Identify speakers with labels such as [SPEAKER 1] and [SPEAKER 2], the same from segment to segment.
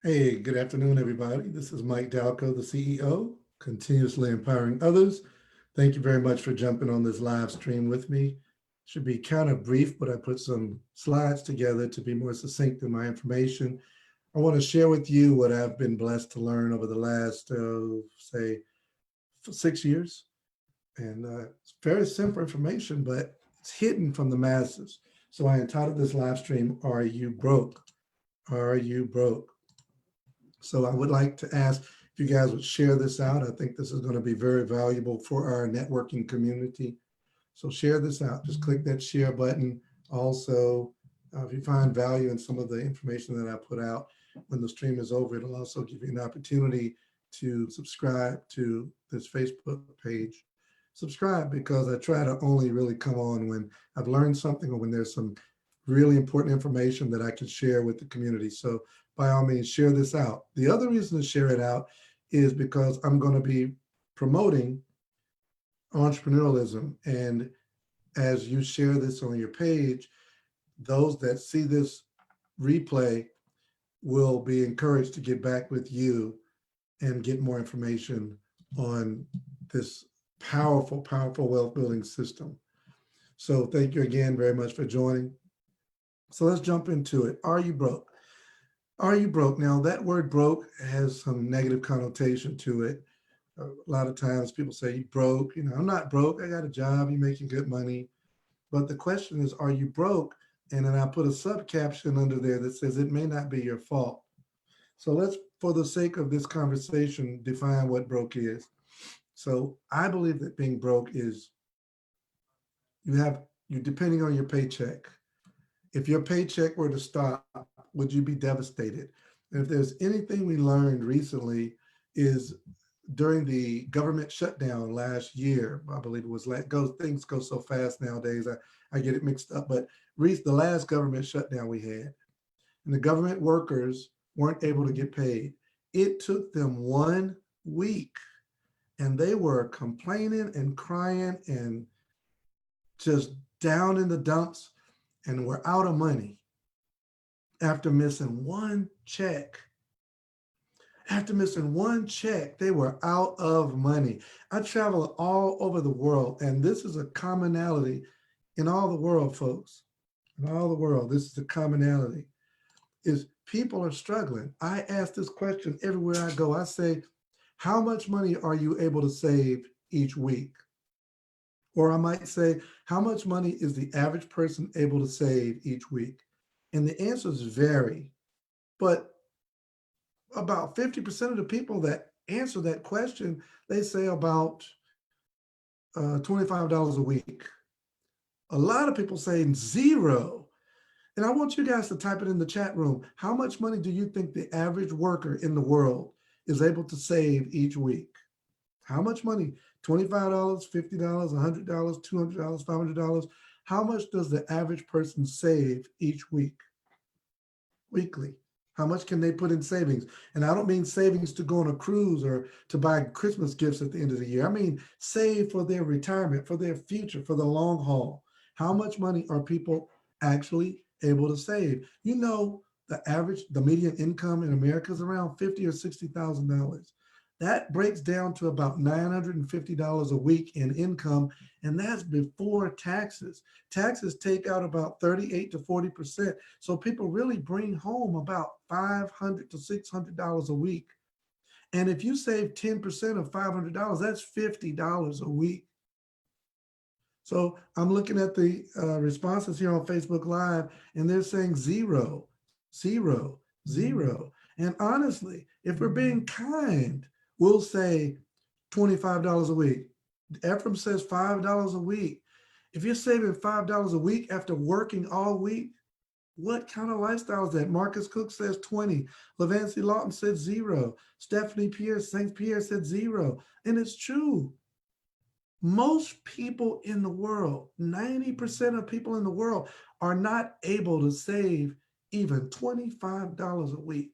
[SPEAKER 1] Hey, good afternoon, everybody. This is Mike Dalco, the CEO, continuously empowering others. Thank you very much for jumping on this live stream with me. Should be kind of brief, but I put some slides together to be more succinct in my information. I want to share with you what I've been blessed to learn over the last, say, 6 years. And it's very simple information, but it's hidden from the masses. So I entitled this live stream, Are You Broke? Are You Broke? So I would like to ask if you guys would share this out. I think this is going to be very valuable for our networking community. So share this out. Just click that share button. Also, if you find value in some of the information that I put out when the stream is over, it'll also give you an opportunity to subscribe to this Facebook page. Subscribe because I try to only really come on when I've learned something or when there's some really important information that I can share with the community. So by all means, share this out. The other reason to share it out is because I'm going to be promoting entrepreneurialism. And as you share this on your page, those that see this replay will be encouraged to get back with you and get more information on this powerful, powerful wealth building system. So thank you again very much for joining. So let's jump into it. Are you broke? Are you broke? Now, that word broke has some negative connotation to it. A lot of times people say, you broke. I'm not broke. I got a job. You're making good money. But the question is, are you broke? And then I put a sub caption under there that says, it may not be your fault. So let's, for the sake of this conversation, define what broke is. So I believe that being broke is you depending on your paycheck. If your paycheck were to stop, would you be devastated? And if there's anything we learned recently is during the government shutdown last year, I believe it was, things go so fast nowadays, I get it mixed up, but the last government shutdown we had, and the government workers weren't able to get paid. It took them 1 week and they were complaining and crying and just down in the dumps and were out of money after missing one check. After missing one check, they were out of money. I travel all over the world, and this is a commonality in all the world, folks. In all the world, this is a commonality, is people are struggling. I ask this question everywhere I go. I say, how much money are you able to save each week? Or I might say, how much money is the average person able to save each week? And the answers vary, but about 50% of the people that answer that question, they say about $25 a week. A lot of people say zero. And I want you guys to type it in the chat room. How much money do you think the average worker in the world is able to save each week? How much money? $25, $50, $100, $200, $500. How much does the average person save each week? Weekly. How much can they put in savings? And I don't mean savings to go on a cruise or to buy Christmas gifts at the end of the year. I mean save for their retirement, for their future, for the long haul. How much money are people actually able to save? The median income in America is around $50,000 or $60,000. That breaks down to about $950 a week in income, and that's before taxes. Taxes take out about 38 to 40%. So people really bring home about $500 to $600 a week. And if you save 10% of $500, that's $50 a week. So I'm looking at the responses here on Facebook Live, and they're saying zero, zero, zero. And honestly, if we're being kind, we'll say $25 a week. Ephraim says $5 a week. If you're saving $5 a week after working all week, what kind of lifestyle is that? Marcus Cook says 20. Levancy Lawton said zero. Stephanie Pierce, St. Pierre said zero. And it's true. Most people in the world, 90% of people in the world, are not able to save even $25 a week.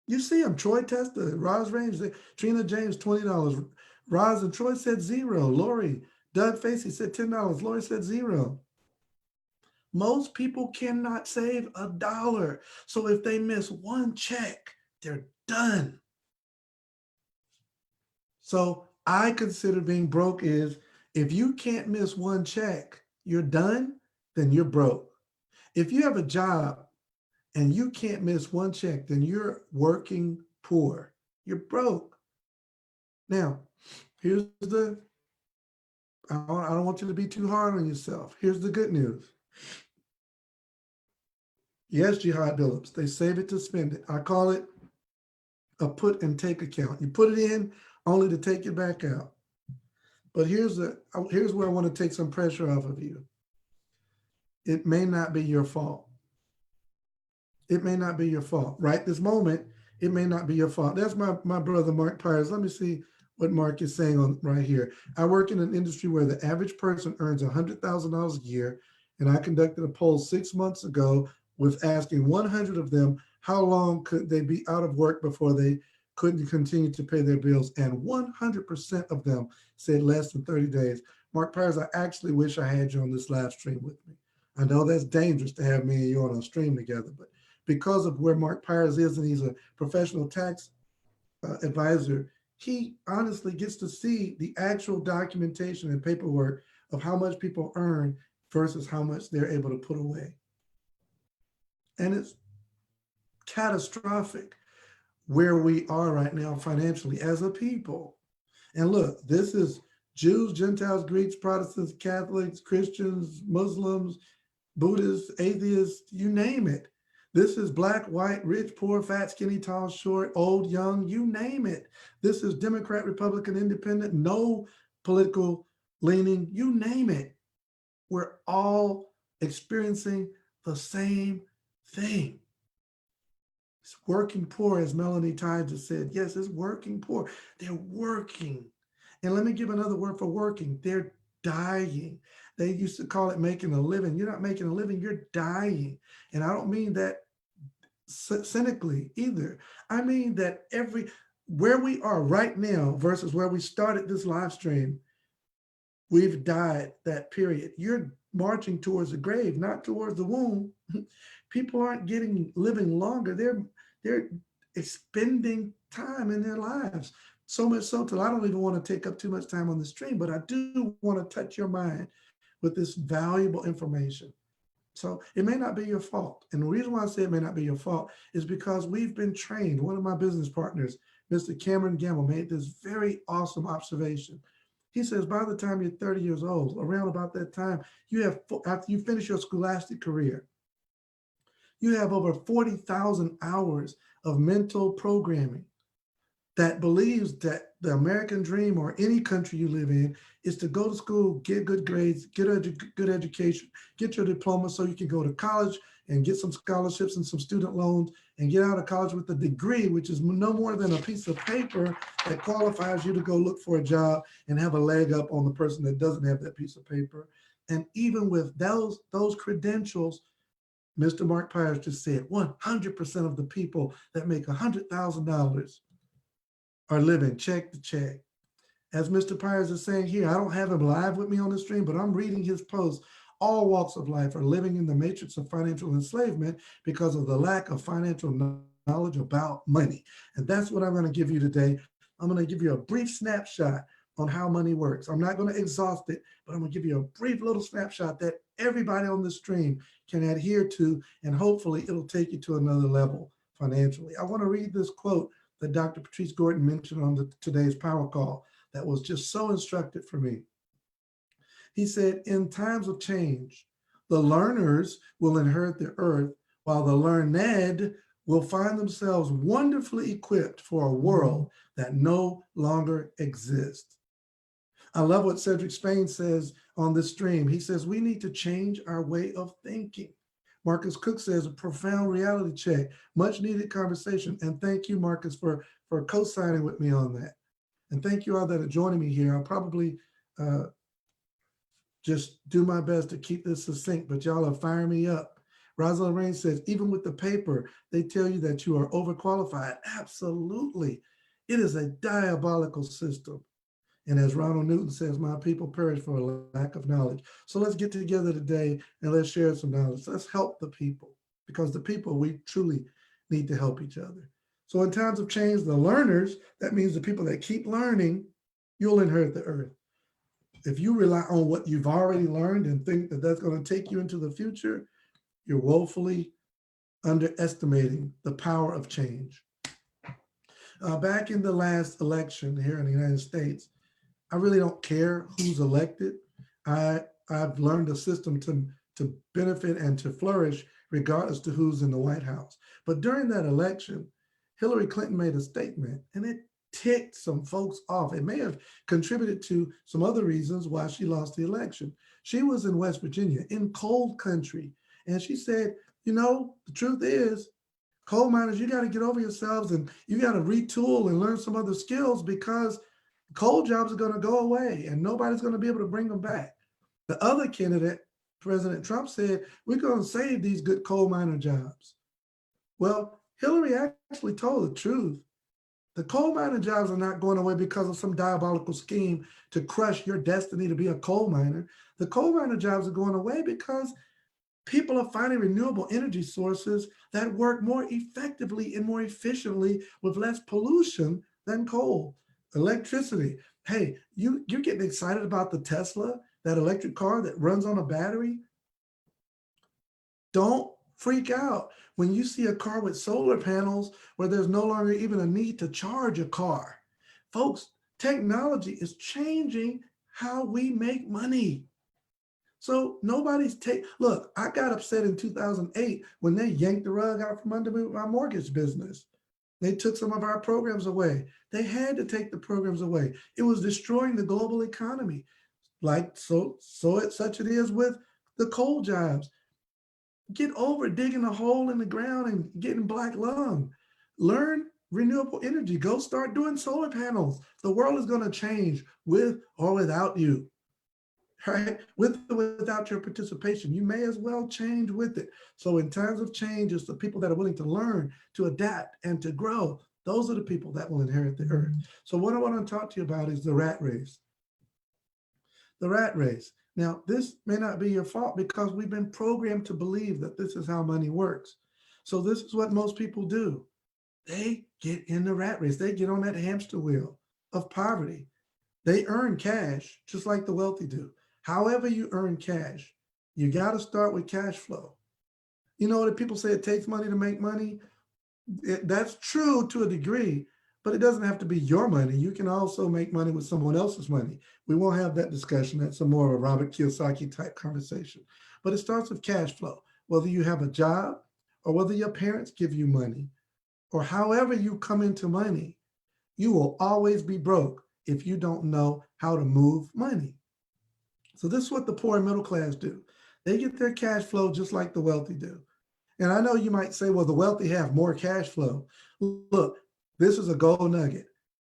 [SPEAKER 1] You see them. Troy Testa, Roz Range, Trina James, $20. Roz and Troy said zero. Lori, Doug Facey said $10. Lori said zero. Most people cannot save a dollar. So if they miss one check, they're done. So I consider being broke is if you can't miss one check, you're done, then you're broke. If you have a job and you can't miss one check, then you're working poor. You're broke. Now, here's I don't want you to be too hard on yourself. Here's the good news. Yes, Jihad Phillips, they save it to spend it. I call it a put and take account. You put it in only to take it back out. But here's where I want to take some pressure off of you. It may not be your fault. It may not be your fault. Right this moment, it may not be your fault. That's my brother Mark Pyers. Let me see what Mark is saying on right here. I work in an industry where the average person earns $100,000 a year, and I conducted a poll 6 months ago with asking 100 of them how long could they be out of work before they couldn't continue to pay their bills, and 100% of them said less than 30 days. Mark Pyers, I actually wish I had you on this live stream with me. I know that's dangerous to have me and you on a stream together, but because of where Mark Pyers is, and he's a professional tax advisor, he honestly gets to see the actual documentation and paperwork of how much people earn versus how much they're able to put away. And it's catastrophic where we are right now financially as a people. And look, this is Jews, Gentiles, Greeks, Protestants, Catholics, Christians, Muslims, Buddhists, atheists, you name it. This is black, white, rich, poor, fat, skinny, tall, short, old, young, you name it. This is Democrat, Republican, Independent, no political leaning, you name it. We're all experiencing the same thing. It's working poor, as Melanie Tynes just said. Yes, it's working poor. They're working. And let me give another word for working. They're dying. They used to call it making a living. You're not making a living, you're dying. And I don't mean that cynically either. I mean that where we are right now versus where we started this live stream, we've died that period. You're marching towards the grave, not towards the womb. People aren't living longer. They're expending time in their lives. So much so till I don't even want to take up too much time on the stream, but I do want to touch your mind with this valuable information. So it may not be your fault. And the reason why I say it may not be your fault is because we've been trained. One of my business partners, Mr. Cameron Gamble, made this very awesome observation. He says, by the time you're 30 years old, around about that time, after you finish your scholastic career, you have over 40,000 hours of mental programming that believes that the American dream or any country you live in is to go to school, get good grades, get a good education, get your diploma so you can go to college and get some scholarships and some student loans and get out of college with a degree, which is no more than a piece of paper that qualifies you to go look for a job and have a leg up on the person that doesn't have that piece of paper. And even with those credentials, Mr. Mark Pyers just said 100% of the people that make $100,000 are living check to check. As Mr. Pyers is saying here, I don't have him live with me on the stream, but I'm reading his posts. All walks of life are living in the matrix of financial enslavement because of the lack of financial knowledge about money. And that's what I'm going to give you today. I'm going to give you a brief snapshot on how money works. I'm not going to exhaust it, but I'm going to give you a brief little snapshot that everybody on the stream can adhere to, and hopefully it'll take you to another level financially. I want to read this quote that Dr. Patrice Gordon mentioned on today's power call that was just so instructive for me. He said, in times of change, the learners will inherit the earth, while the learned will find themselves wonderfully equipped for a world that no longer exists. I love what Cedric Spain says on this stream. He says, we need to change our way of thinking. Marcus Cook says, a profound reality check, much needed conversation. And thank you, Marcus, for co-signing with me on that. And thank you all that are joining me here. I'll probably just do my best to keep this succinct, but y'all are firing me up. Rosalind Rain says, even with the paper, they tell you that you are overqualified. Absolutely. It is a diabolical system. And as Ronald Newton says, my people perish for a lack of knowledge. So let's get together today and let's share some knowledge. Let's help the people, because the people, we truly need to help each other. So in times of change, the learners, that means the people that keep learning, you'll inherit the earth. If you rely on what you've already learned and think that that's going to take you into the future, you're woefully underestimating the power of change. Back in the last election here in the United States, I really don't care who's elected. I I've learned a system to benefit and to flourish regardless to who's in the White House. But during that election, Hillary Clinton made a statement and it ticked some folks off. It may have contributed to some other reasons why she lost the election. She was in West Virginia in cold country, and she said, the truth is, coal miners, you got to get over yourselves and you got to retool and learn some other skills, because coal jobs are going to go away and nobody's going to be able to bring them back. The other candidate, President Trump, said, we're going to save these good coal miner jobs. Well, Hillary actually told the truth. The coal miner jobs are not going away because of some diabolical scheme to crush your destiny to be a coal miner. The coal miner jobs are going away because people are finding renewable energy sources that work more effectively and more efficiently with less pollution than coal. Electricity. Hey, you're getting excited about the Tesla, that electric car that runs on a battery. Don't freak out when you see a car with solar panels where there's no longer even a need to charge a car. Folks, technology is changing how we make money. So nobody's look, I got upset in 2008 when they yanked the rug out from under my mortgage business. They took some of our programs away. They had to take the programs away. It was destroying the global economy. Such it is with the coal jobs. Get over digging a hole in the ground and getting black lung. Learn renewable energy. Go start doing solar panels. The world is going to change with or without you. Right? With or without your participation, you may as well change with it. So in times of change, it's the people that are willing to learn, to adapt, and to grow. Those are the people that will inherit the earth. So what I want to talk to you about is the rat race. The rat race. Now, this may not be your fault because we've been programmed to believe that this is how money works. So this is what most people do. They get in the rat race. They get on that hamster wheel of poverty. They earn cash just like the wealthy do. However you earn cash, you got to start with cash flow. You know what people say, it takes money to make money? That's true to a degree, but it doesn't have to be your money. You can also make money with someone else's money. We won't have that discussion. That's a more of a Robert Kiyosaki type conversation. But it starts with cash flow. Whether you have a job or whether your parents give you money or however you come into money, you will always be broke if you don't know how to move money. So this is what the poor and middle class do. They get their cash flow just like the wealthy do. And I know you might say, well, the wealthy have more cash flow. Look, this is a gold nugget.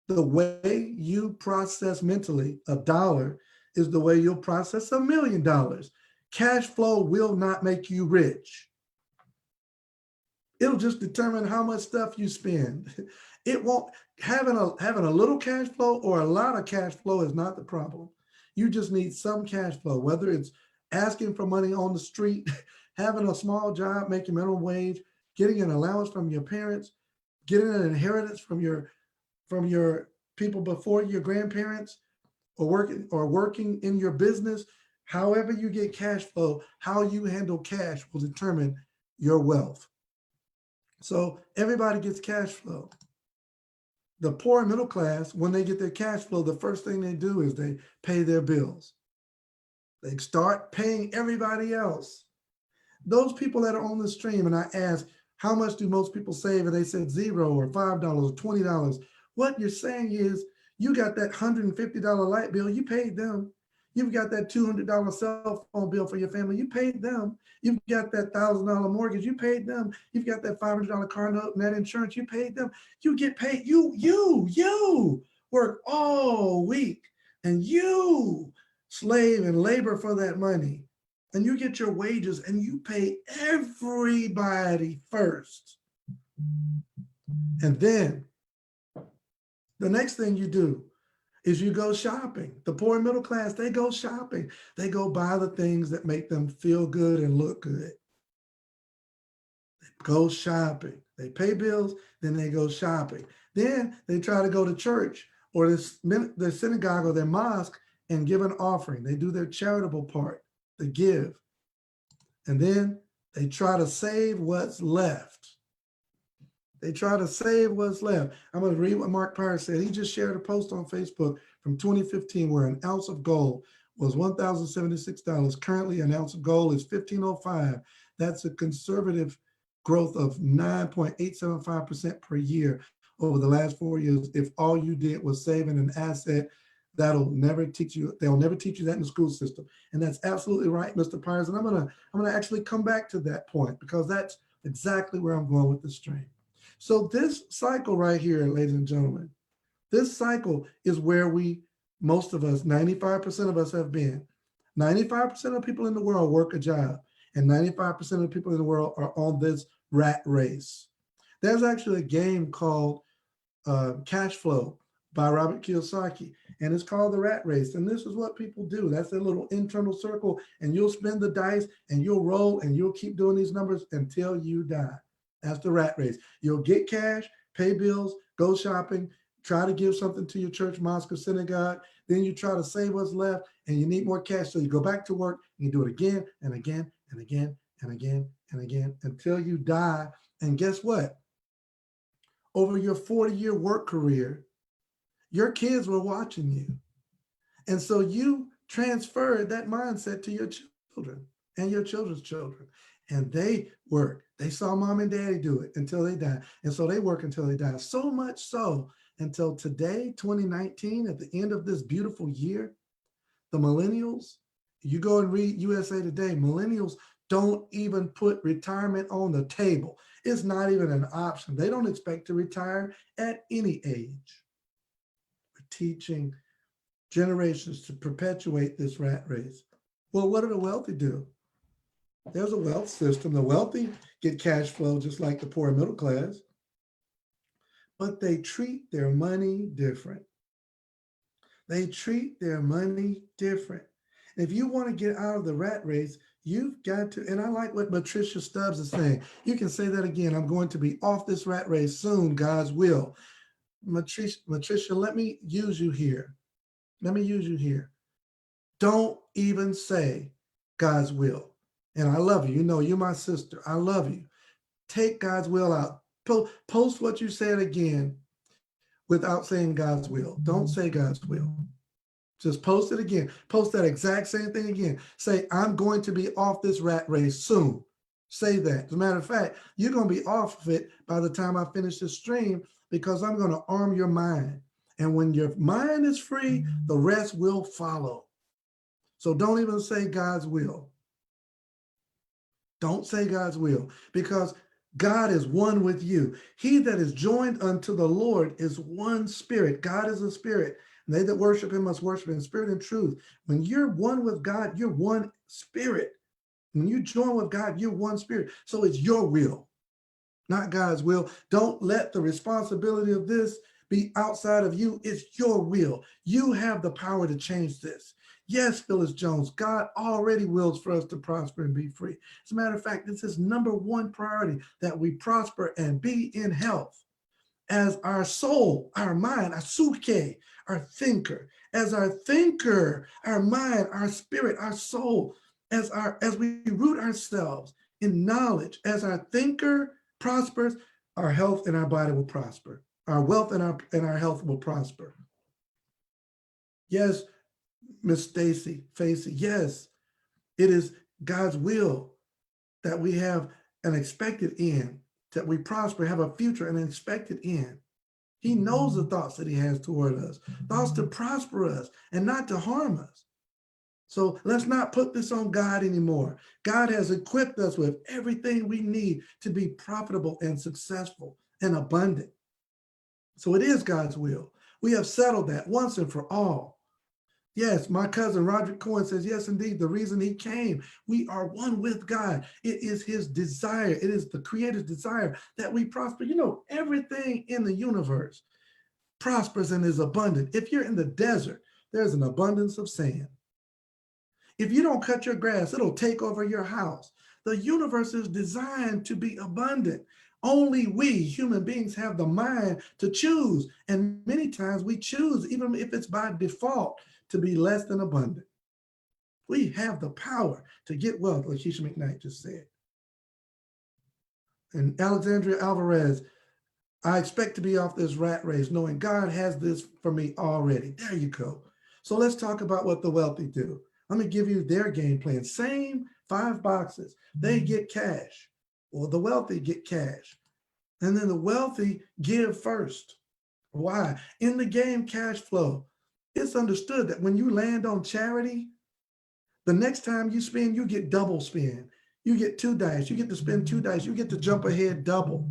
[SPEAKER 1] The way you process mentally a dollar is the way you'll process $1,000,000. Cash flow will not make you rich. It'll just determine how much stuff you spend. It won't having a little cash flow or a lot of cash flow is not the problem. You just need some cash flow, whether it's asking for money on the street, having a small job, making minimum wage, getting an allowance from your parents, getting an inheritance from your people before your grandparents, or working in your business. However you get cash flow, how you handle cash will determine your wealth. So everybody gets cash flow. The poor and middle class, when they get their cash flow, the first thing they do is they pay their bills. They start paying everybody else. Those people that are on the stream, and I ask, how much do most people save? And they said $0 or $5 or $20. What you're saying is you got that $150 light bill, you paid them. You've got that $200 cell phone bill for your family, you paid them. You've got that $1,000 mortgage, you paid them. You've got that $500 car note and that insurance, you paid them. You get paid, you work all week and you slave and labor for that money. And you get your wages and you pay everybody first. And then the next thing you do is you go shopping. The poor and middle class, they go shopping. They go buy the things that make them feel good and look good. Go shopping. They pay bills, then they go shopping. Then they try to go to church or the synagogue or their mosque and give an offering. They do their charitable part, they give. And then they try to save what's left. They try to save what's left. I'm going to read what Mark Pryor said. He just shared a post on Facebook from 2015 where an ounce of gold was $1,076. Currently, an ounce of gold is $1,505. That's a conservative growth of 9.875% per year over the last 4 years. If all you did was save in an asset, they'll never teach you that in the school system. And that's absolutely right, Mr. Pyers. And I'm gonna actually come back to that point because that's exactly where I'm going with the stream. So this cycle right here, ladies and gentlemen, this cycle is where most of us, 95% of us have been. 95% of people in the world work a job, and 95% of people in the world are on this rat race. There's actually a game called Cash Flow by Robert Kiyosaki, and it's called the rat race. And this is what people do. That's their little internal circle, and you'll spin the dice, and you'll roll, and you'll keep doing these numbers until you die. That's the rat race. You'll get cash, pay bills, go shopping, try to give something to your church, mosque, or synagogue. Then you try to save what's left, and you need more cash. So you go back to work, and you do it again and again and again and again and again until you die. And guess what? Over your 40-year work career, your kids were watching you. And so you transferred that mindset to your children and your children's children. And they work. They saw mom and daddy do it until they die. And so they work until they die. So much so until today, 2019, at the end of this beautiful year, the millennials, you go and read USA Today, millennials don't even put retirement on the table. It's not even an option. They don't expect to retire at any age. We're teaching generations to perpetuate this rat race. Well, what do the wealthy do? There's a wealth system. The wealthy get cash flow just like the poor and middle class, but they treat their money different. They treat their money different. If you want to get out of the rat race, you've got to, and I like what Patricia Stubbs is saying. You can say that again. I'm going to be off this rat race soon, God's will. Patricia, let me use you here. Let me use you here. Don't even say God's will. And I love you. You know, you're my sister. I love you. Take God's will out. Post what you said again without saying God's will. Don't say God's will. Just post it again. Post that exact same thing again. Say, I'm going to be off this rat race soon. Say that. As a matter of fact, you're going to be off of it by the time I finish this stream because I'm going to arm your mind. And when your mind is free, the rest will follow. So don't even say God's will. Don't say God's will because God is one with you. He that is joined unto the Lord is one spirit. God is a spirit. And they that worship him must worship in spirit and truth. When you're one with God, you're one spirit. When you join with God, you're one spirit. So it's your will, not God's will. Don't let the responsibility of this be outside of you. It's your will. You have the power to change this. Yes, Phyllis Jones, God already wills for us to prosper and be free. As a matter of fact, this is number one priority, that we prosper and be in health. As our soul, our mind, our suke, our thinker, as our thinker, our mind, our spirit, our soul, as we root ourselves in knowledge, as our thinker prospers, our health and our body will prosper. Our wealth and our health will prosper. Yes, Miss Stacy Facey, yes, it is God's will that we have an expected end, that we prosper, have a future and an expected end. He knows the thoughts that he has toward us, thoughts to prosper us and not to harm us. So let's not put this on God anymore. God has equipped us with everything we need to be profitable and successful and abundant. So it is God's will. We have settled that once and for all. Yes, my cousin Roderick Cohen says, yes, indeed, the reason he came, we are one with God. It is his desire. It is the creator's desire that we prosper. You know, everything in the universe, prospers and is abundant. If you're in the desert, there's an abundance of sand. If you don't cut your grass, it'll take over your house. The universe is designed to be abundant. Only we human beings have the mind to choose. And many times we choose, even if it's by default, to be less than abundant. We have the power to get wealth, like Keisha McKnight just said. And Alexandria Alvarez, I expect to be off this rat race, knowing God has this for me already. There you go. So let's talk about what the wealthy do. Let me give you their game plan. Same 5 boxes. They get cash, or the wealthy get cash. And then the wealthy give first. Why? In the game cash flow, it's understood that when you land on charity, the next time you spend, you get double spend. You get 2 dice. You get to spend 2 dice. You get to jump ahead double.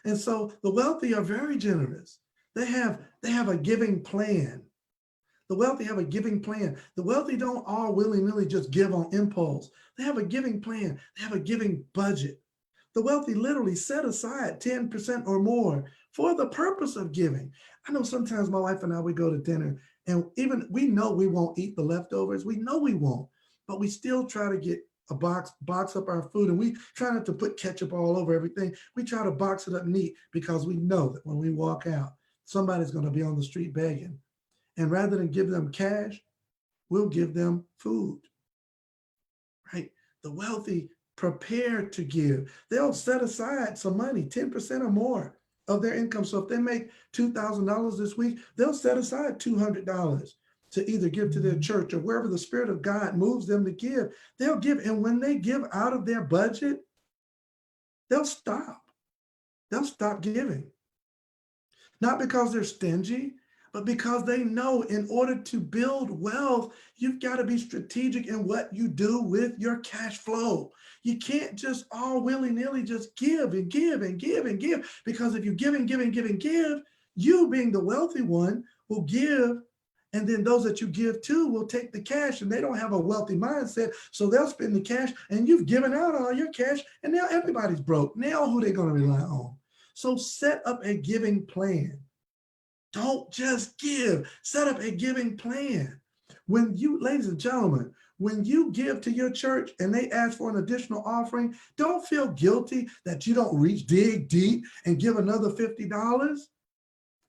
[SPEAKER 1] And so the wealthy are very generous. They have a giving plan. The wealthy have a giving plan. The wealthy don't all willy-nilly just give on impulse. They have a giving plan. They have a giving budget. The wealthy literally set aside 10% or more for the purpose of giving. I know sometimes my wife and I, we go to dinner and even we know we won't eat the leftovers. We know we won't, but we still try to get a box up our food, and we try not to put ketchup all over everything. We try to box it up neat because we know that when we walk out, somebody's going to be on the street begging. And rather than give them cash, we'll give them food, right? The wealthy prepare to give. They'll set aside some money, 10% or more of their income. So if they make $2,000 this week, they'll set aside $200 to either give to their church or wherever the Spirit of God moves them to give. They'll give. And when they give out of their budget, they'll stop. They'll stop giving. Not because they're stingy, but because they know in order to build wealth, you've got to be strategic in what you do with your cash flow. You can't just all willy-nilly just give and give and give and give, because if you give and give and give and give, you being the wealthy one will give, and then those that you give to will take the cash, and they don't have a wealthy mindset, so they'll spend the cash, and you've given out all your cash, and now everybody's broke. Now who they're going to rely on? So set up a giving plan. Don't just give. Set up a giving plan. When you, ladies and gentlemen, when you give to your church and they ask for an additional offering, don't feel guilty that you don't dig deep and give another $50.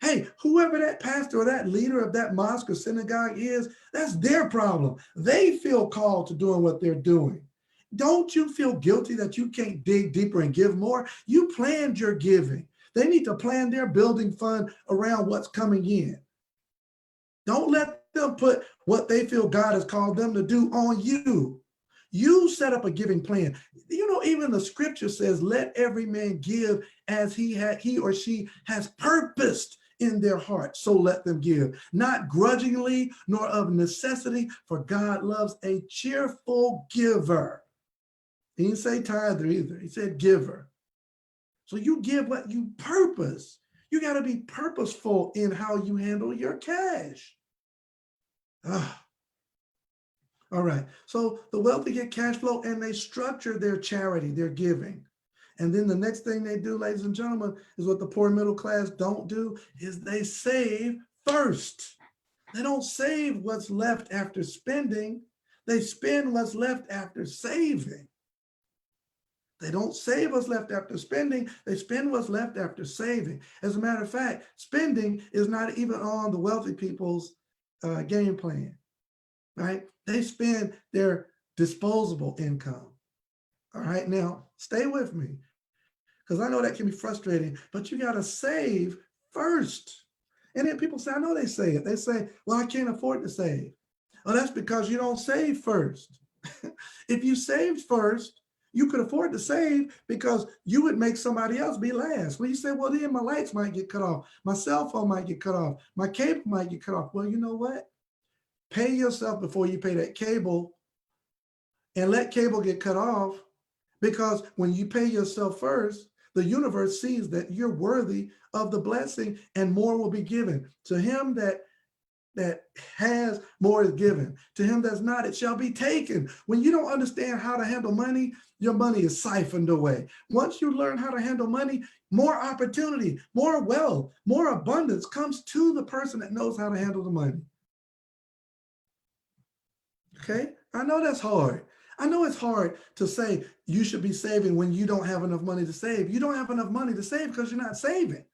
[SPEAKER 1] Hey, whoever that pastor or that leader of that mosque or synagogue is, that's their problem. They feel called to doing what they're doing. Don't you feel guilty that you can't dig deeper and give more? You planned your giving. They need to plan their building fund around what's coming in. Don't let them put what they feel God has called them to do on you. You set up a giving plan. You know, even the scripture says, let every man give as he or she has purposed in their heart. So let them give, not grudgingly nor of necessity, for God loves a cheerful giver. He didn't say tither either. He said giver. So you give what you purpose. You got to be purposeful in how you handle your cash. All right. So the wealthy get cash flow and they structure their charity, their giving. And then the next thing they do, ladies and gentlemen, is what the poor middle class don't do, is they save first. They don't save what's left after spending. They spend what's left after saving. They don't save what's left after spending. They spend what's left after saving. As a matter of fact, spending is not even on the wealthy people's game plan, right? They spend their disposable income. All right, now stay with me, because I know that can be frustrating, but you got to save first. And then people say, I know they say it. They say, well, I can't afford to save. Well, that's because you don't save first. If you saved first, you could afford to save because you would make somebody else be last. Well, you say, well, then my lights might get cut off. My cell phone might get cut off. My cable might get cut off. Well, you know what? Pay yourself before you pay that cable, and let cable get cut off, because when you pay yourself first, the universe sees that you're worthy of the blessing and more will be given. To him that that has, more is given. To him that's not, it shall be taken. When you don't understand how to handle money, your money is siphoned away. Once you learn how to handle money, more opportunity, more wealth, more abundance comes to the person that knows how to handle the money. Okay? I know that's hard. I know it's hard to say you should be saving when you don't have enough money to save. You don't have enough money to save because you're not saving.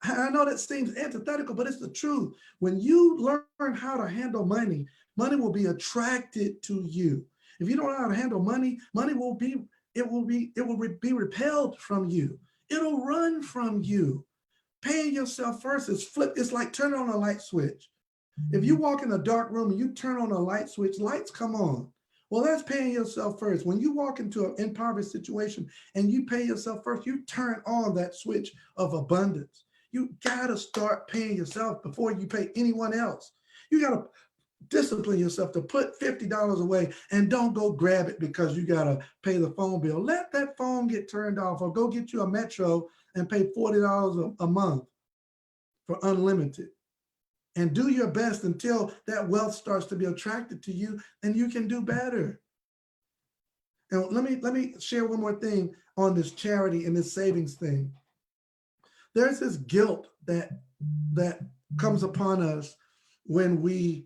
[SPEAKER 1] I know that seems antithetical, but it's the truth. When you learn how to handle money, money will be attracted to you. If you don't know how to handle money, money will be, be repelled from you. It'll run from you. Paying yourself first is flip. It's like turning on a light switch. If you walk in a dark room and you turn on a light switch, lights come on. Well, that's paying yourself first. When you walk into an impoverished situation and you pay yourself first, you turn on that switch of abundance. You got to start paying yourself before you pay anyone else. You got to discipline yourself to put $50 away and don't go grab it because you got to pay the phone bill. Let that phone get turned off, or go get you a Metro and pay $40 a month for unlimited. And do your best until that wealth starts to be attracted to you, and you can do better. And let me share one more thing on this charity and this savings thing. There's this guilt that comes upon us when we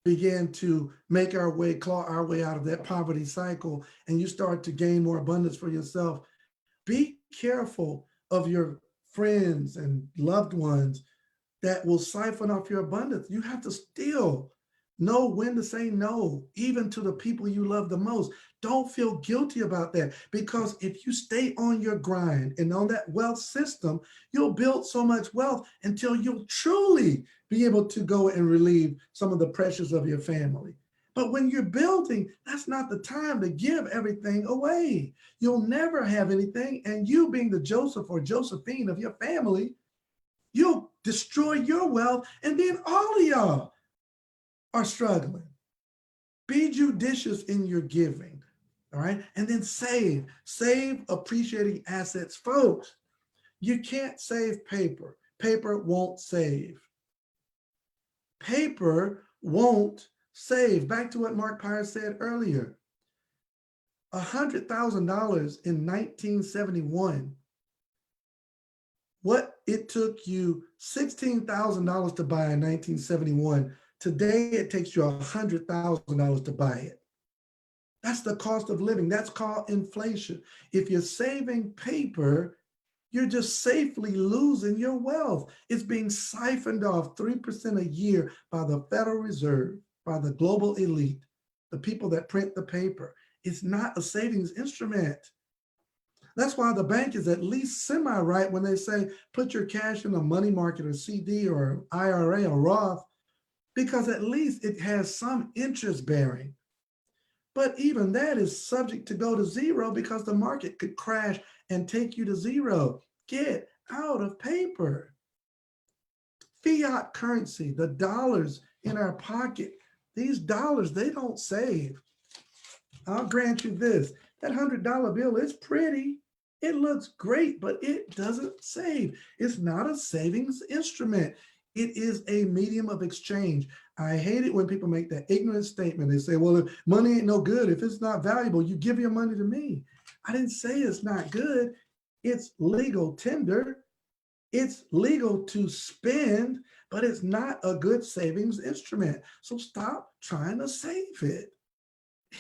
[SPEAKER 1] begin to make our way, claw our way out of that poverty cycle, and you start to gain more abundance for yourself. Be careful of your friends and loved ones that will siphon off your abundance. You have to still know when to say no, even to the people you love the most. Don't feel guilty about that, because if you stay on your grind and on that wealth system, you'll build so much wealth until you'll truly be able to go and relieve some of the pressures of your family. But when you're building, that's not the time to give everything away. You'll never have anything, and you being the Joseph or Josephine of your family, you'll destroy your wealth, and then all of y'all are struggling. Be judicious in your giving, all right? And then save appreciating assets. Folks, you can't save paper. Paper won't save. Paper won't save. Back to what Mark Pyers said earlier. $100,000 in 1971, what it took you $16,000 to buy in 1971, today it takes you $100,000 to buy it. That's the cost of living. That's called inflation. If you're saving paper, you're just safely losing your wealth. It's being siphoned off 3% a year by the Federal Reserve, by the global elite, the people that print the paper. It's not a savings instrument. That's why the bank is at least semi-right when they say put your cash in a money market or CD or IRA or Roth, because at least it has some interest bearing. But even that is subject to go to zero, because the market could crash and take you to zero. Get out of paper. Fiat currency, the dollars in our pocket, these dollars, they don't save. I'll grant you this, that $100 bill is pretty. It looks great, but it doesn't save. It's not a savings instrument. It is a medium of exchange. I hate it when people make that ignorant statement. They say, well, if money ain't no good, if it's not valuable, you give your money to me. I didn't say it's not good. It's legal tender. It's legal to spend, but it's not a good savings instrument. So stop trying to save it.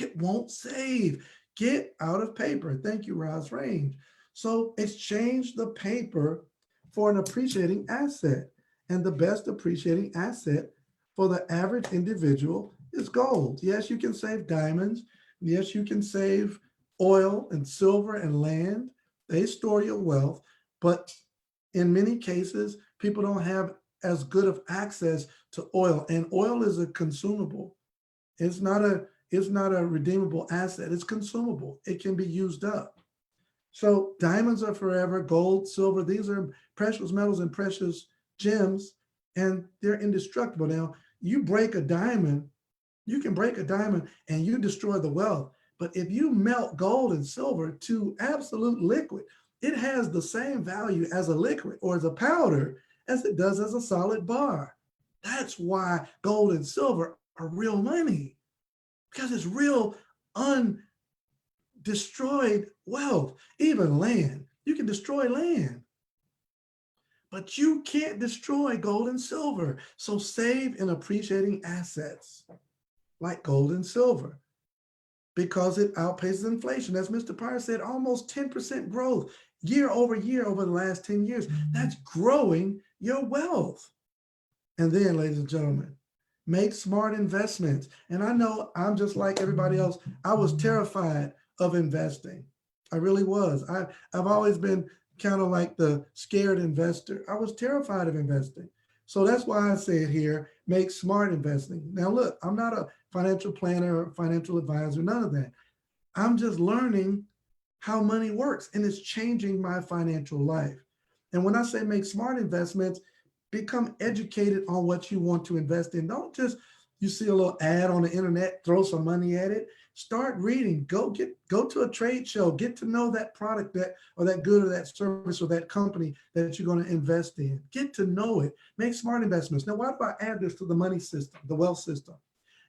[SPEAKER 1] It won't save. Get out of paper. Thank you, Roz Range. So exchange the paper for an appreciating asset. And the best appreciating asset for the average individual is gold. Yes, you can save diamonds. Yes, you can save oil and silver and land. They store your wealth. But in many cases, people don't have as good of access to oil. And oil is a consumable. It's not a redeemable asset. It's consumable. It can be used up. So diamonds are forever, gold, silver, these are precious metals and precious gems, and they're indestructible. Now, you break a diamond, you can break a diamond and you destroy the wealth. But if you melt gold and silver to absolute liquid, it has the same value as a liquid or as a powder as it does as a solid bar. That's why gold and silver are real money, because it's real undestroyed wealth. Even land, you can destroy land, but you can't destroy gold and silver. So save in appreciating assets like gold and silver because it outpaces inflation. As Mr. Pryor said, almost 10% growth year over year over the last 10 years. That's growing your wealth. And then, ladies and gentlemen, make smart investments. And I know I'm just like everybody else. I was terrified of investing. I really was. I've always been kind of like the scared investor. I was terrified of investing. So that's why I say it here, make smart investing. Now, look, I'm not a financial planner or financial advisor, none of that. I'm just learning how money works and it's changing my financial life. And when I say make smart investments, become educated on what you want to invest in. Don't just you see a little ad on the internet, throw some money at it. Start reading. Go to a trade show. Get to know that product that or that good or that service or that company that you're going to invest in. Get to know it. Make smart investments. Now, why do I add this to the money system, the wealth system?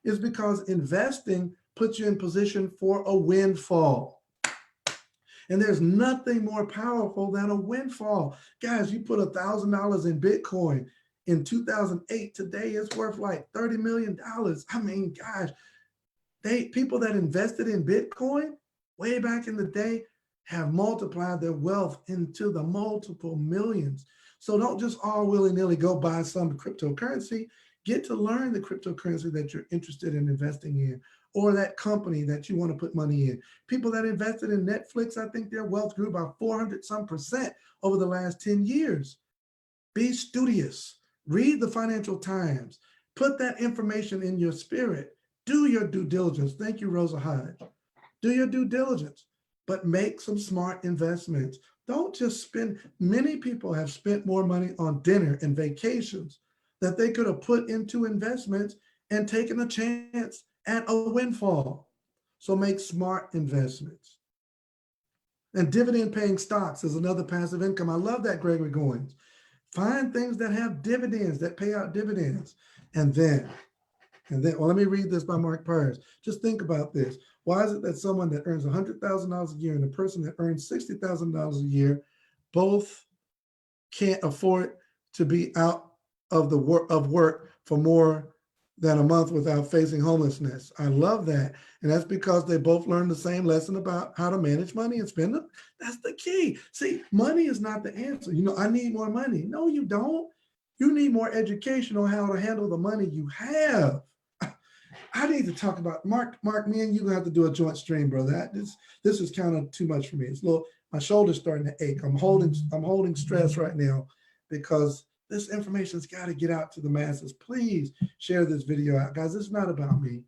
[SPEAKER 1] Is because investing puts you in position for a windfall. And there's nothing more powerful than a windfall. Guys, you put $1,000 in Bitcoin in 2008. Today it's worth like $30 million. I mean, gosh, people that invested in Bitcoin way back in the day have multiplied their wealth into the multiple millions. So don't just all willy-nilly go buy some cryptocurrency. Get to learn the cryptocurrency that you're interested in investing in or that company that you want to put money in. People that invested in Netflix, I think their wealth grew by 400 some percent over the last 10 years. Be studious. Read the Financial Times. Put that information in your spirit. Do your due diligence. Thank you, Rosa Hodge. Do your due diligence, but make some smart investments. Don't just spend, many people have spent more money on dinner and vacations that they could have put into investments and taken a chance at a windfall. So make smart investments. And dividend paying stocks is another passive income. I love that, Gregory Goins. Find things that have dividends, that pay out dividends. And then, well, let me read this by Mark Pires. Just think about this. Why is it that someone that earns $100,000 a year and a person that earns $60,000 a year both can't afford to be out of work for more than a month without facing homelessness? I love that. And that's because they both learned the same lesson about how to manage money and spend it. That's the key. See, money is not the answer. I need more money. No, you don't. You need more education on how to handle the money you have. I need to talk about Mark, me and you gonna have to do a joint stream, brother. This is kind of too much for me. It's a little, my shoulder's starting to ache. I'm holding stress right now because this information's got to get out to the masses. Please share this video out. Guys, this is not about me.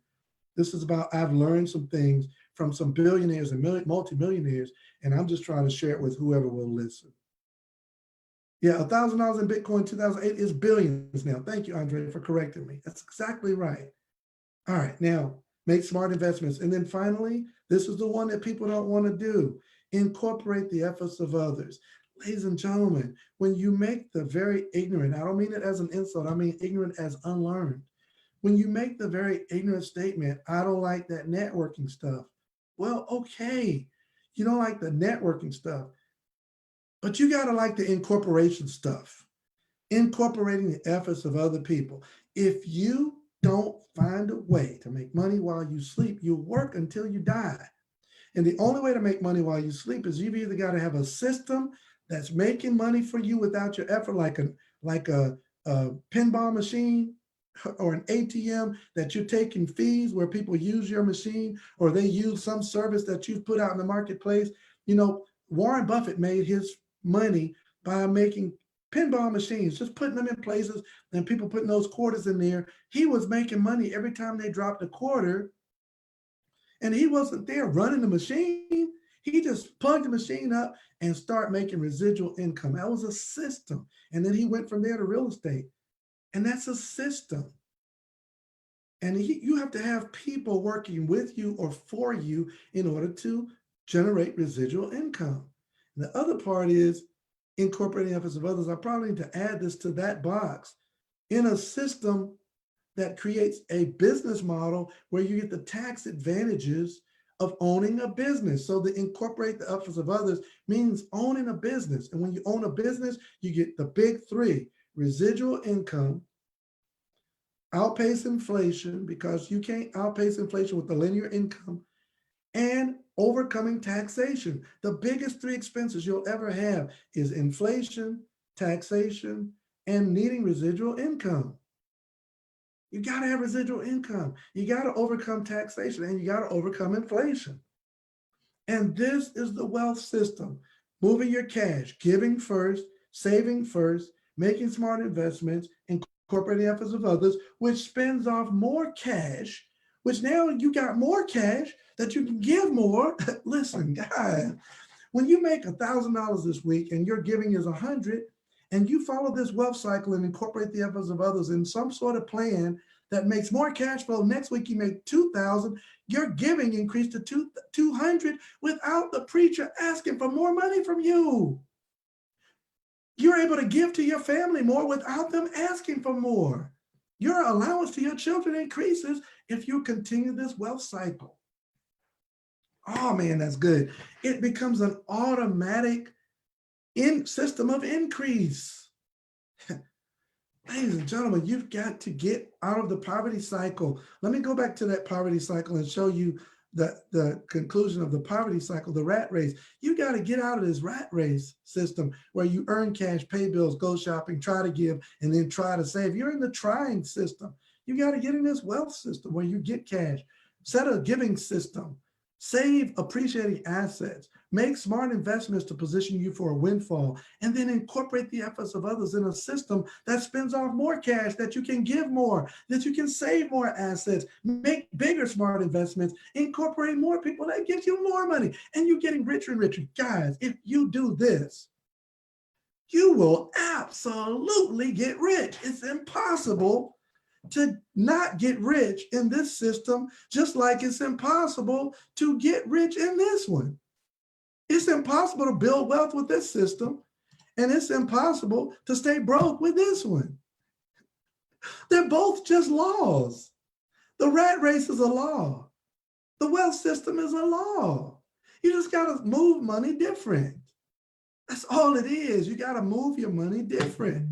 [SPEAKER 1] This is about, I've learned some things from some billionaires and multimillionaires, and I'm just trying to share it with whoever will listen. Yeah, $1,000 in Bitcoin 2008 is billions now. Thank you, Andre, for correcting me. That's exactly right. All right, now make smart investments. And then finally, this is the one that people don't want to do. Incorporate the efforts of others. Ladies and gentlemen, when you make the very ignorant, I don't mean it as an insult, I mean ignorant as unlearned. When you make the very ignorant statement, I don't like that networking stuff. Well, okay, you don't like the networking stuff, but you got to like the incorporation stuff, incorporating the efforts of other people. If you don't find a way to make money while you sleep, you work until you die. And the only way to make money while you sleep is you've either got to have a system that's making money for you without your effort, like a pinball machine or an ATM that you're taking fees where people use your machine or they use some service that you've put out in the marketplace. Warren Buffett made his money by making pinball machines, just putting them in places and people putting those quarters in there. He was making money every time they dropped a quarter. And he wasn't there running the machine. He just plugged the machine up and start making residual income. That was a system. And then he went from there to real estate. And that's a system. And you have to have people working with you or for you in order to generate residual income. And the other part is incorporating efforts of others. I probably need to add this to that box. in a system that creates a business model where you get the tax advantages of owning a business. So to incorporate the efforts of others means owning a business. And when you own a business, you get the big three: residual income, outpace inflation, because you can't outpace inflation with the linear income, and overcoming taxation. The biggest three expenses you'll ever have is inflation, taxation, and needing residual income. You got to have residual income. You got to overcome taxation, and you got to overcome inflation. And this is the wealth system: moving your cash, giving first, saving first, making smart investments, incorporating the efforts of others, which spins off more cash, which now you got more cash that you can give more. Listen, guys, when you make $1,000 this week and your giving is 100, and you follow this wealth cycle and incorporate the efforts of others in some sort of plan that makes more cash flow, next week you make 2,000, your giving increased to 200 without the preacher asking for more money from you. You're able to give to your family more without them asking for more. Your allowance to your children increases if you continue this wealth cycle. Oh man, that's good. It becomes an automatic system of increase. Ladies and gentlemen, you've got to get out of the poverty cycle. Let me go back to that poverty cycle and show you the conclusion of the poverty cycle, the rat race. You got to get out of this rat race system where you earn cash, pay bills, go shopping, try to give, and then try to save. You're in the trying system. You got to get in this wealth system where you get cash, set a giving system, save appreciating assets, make smart investments to position you for a windfall, and then incorporate the efforts of others in a system that spins off more cash, that you can give more, that you can save more assets, make bigger smart investments, incorporate more people that gives you more money, and you're getting richer and richer. Guys, if you do this, you will absolutely get rich. It's impossible to not get rich in this system, just like it's impossible to get rich in this one. It's impossible to build wealth with this system, and it's impossible to stay broke with this one. They're both just laws. The rat race is a law. The wealth system is a law. You just got to move money different. That's all it is. You got to move your money different.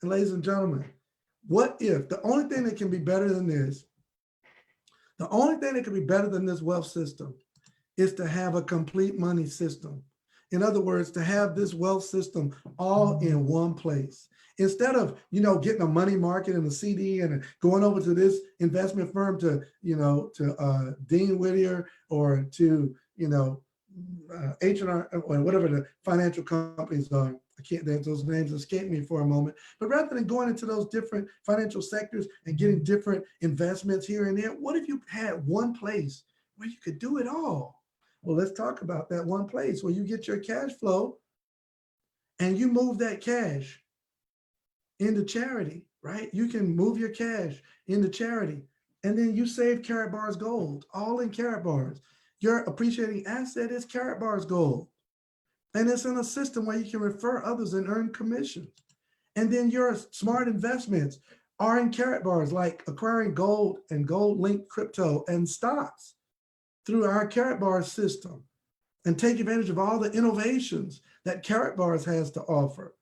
[SPEAKER 1] And ladies and gentlemen, what if the only thing that can be better than this, the only thing that can be better than this wealth system is to have a complete money system. In other words, to have this wealth system all in one place. Instead of, getting a money market and a CD and going over to this investment firm to Dean Whittier or to, H&R or whatever the financial companies are. Those names escape me for a moment. But rather than going into those different financial sectors and getting different investments here and there, what if you had one place where you could do it all? Well, let's talk about that one place where you get your cash flow and you move that cash into charity, right? You can move your cash into charity, and then you save Karatbars Gold, all in Karatbars. Your appreciating asset is Karatbars Gold. And it's in a system where you can refer others and earn commissions. And then your smart investments are in Karatbars, like acquiring gold and gold-linked crypto and stocks through our Karatbars system, and take advantage of all the innovations that Karatbars has to offer,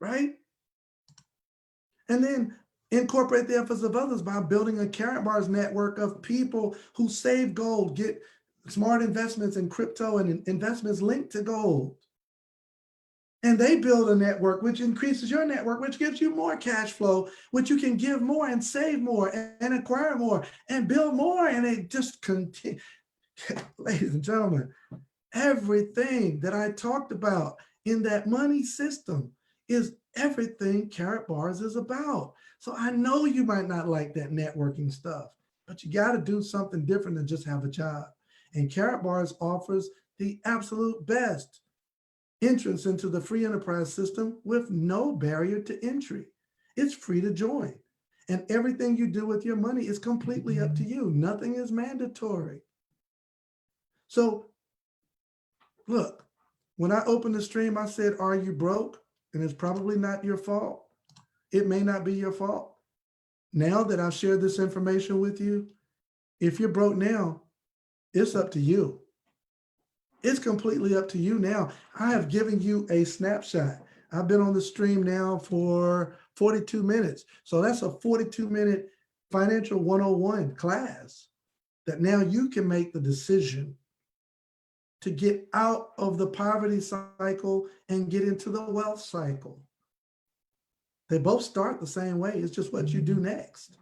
[SPEAKER 1] right? And then incorporate the efforts of others by building a Karatbars network of people who save gold, get smart investments in crypto and investments linked to gold. And they build a network which increases your network, which gives you more cash flow, which you can give more and save more and acquire more and build more. And it just continues. Ladies and gentlemen, everything that I talked about in that money system is everything Karatbars is about. So I know you might not like that networking stuff, but you got to do something different than just have a job. And Karatbars offers the absolute best entrance into the free enterprise system with no barrier to entry. It's free to join. And everything you do with your money is completely up to you. Nothing is mandatory. So look, when I opened the stream, I said, are you broke? And it's probably not your fault. It may not be your fault. Now that I've shared this information with you, if you're broke now, it's up to you. It's completely up to you now. I have given you a snapshot. I've been on the stream now for 42 minutes. So that's a 42-minute financial 101 class that now you can make the decision to get out of the poverty cycle and get into the wealth cycle. They both start the same way. It's just what you do next.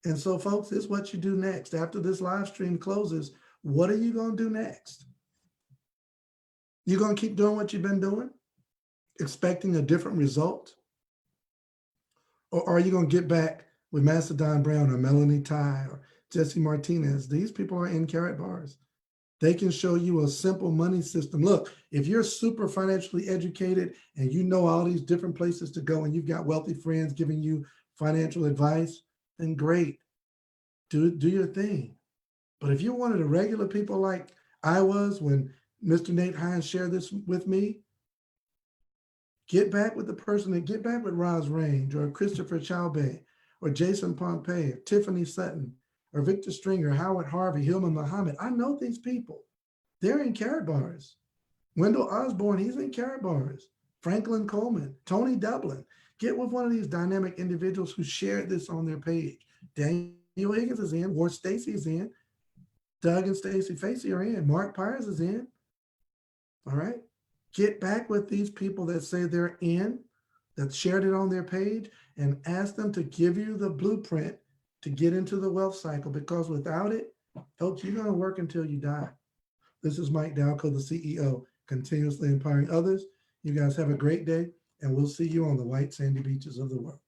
[SPEAKER 1] And so, folks, it's what you do next. After this live stream closes, what are you going to do next? You going to keep doing what you've been doing, expecting a different result? Or are you going to get back with Macedon Brown or Melanie Ty or Jesse Martinez? These people are in Karatbars. They can show you a simple money system. Look, if you're super financially educated and you know all these different places to go and you've got wealthy friends giving you financial advice, then great. Do your thing. But if you're one of the regular people like I was when Mr. Nate Hines shared this with me, get back with the person and get back with Roz Range or Christopher Chaubey or Jason Pompey, or Tiffany Sutton, or Victor Stringer, Howard Harvey, Hillman Muhammad. I know these people. They're in Karatbars. Wendell Osborne, he's in Karatbars. Franklin Coleman, Tony Dublin. Get with one of these dynamic individuals who shared this on their page. Daniel Higgins is in. Ward Stacy is in. Doug and Stacy Facey are in. Mark Pyers is in. All right. Get back with these people that say they're in, that shared it on their page, and ask them to give you the blueprint to get into the wealth cycle, because without it, folks, you're going to work until you die. This is Mike Dalco, the CEO, continuously empowering others. You guys have a great day, and we'll see you on the white sandy beaches of the world.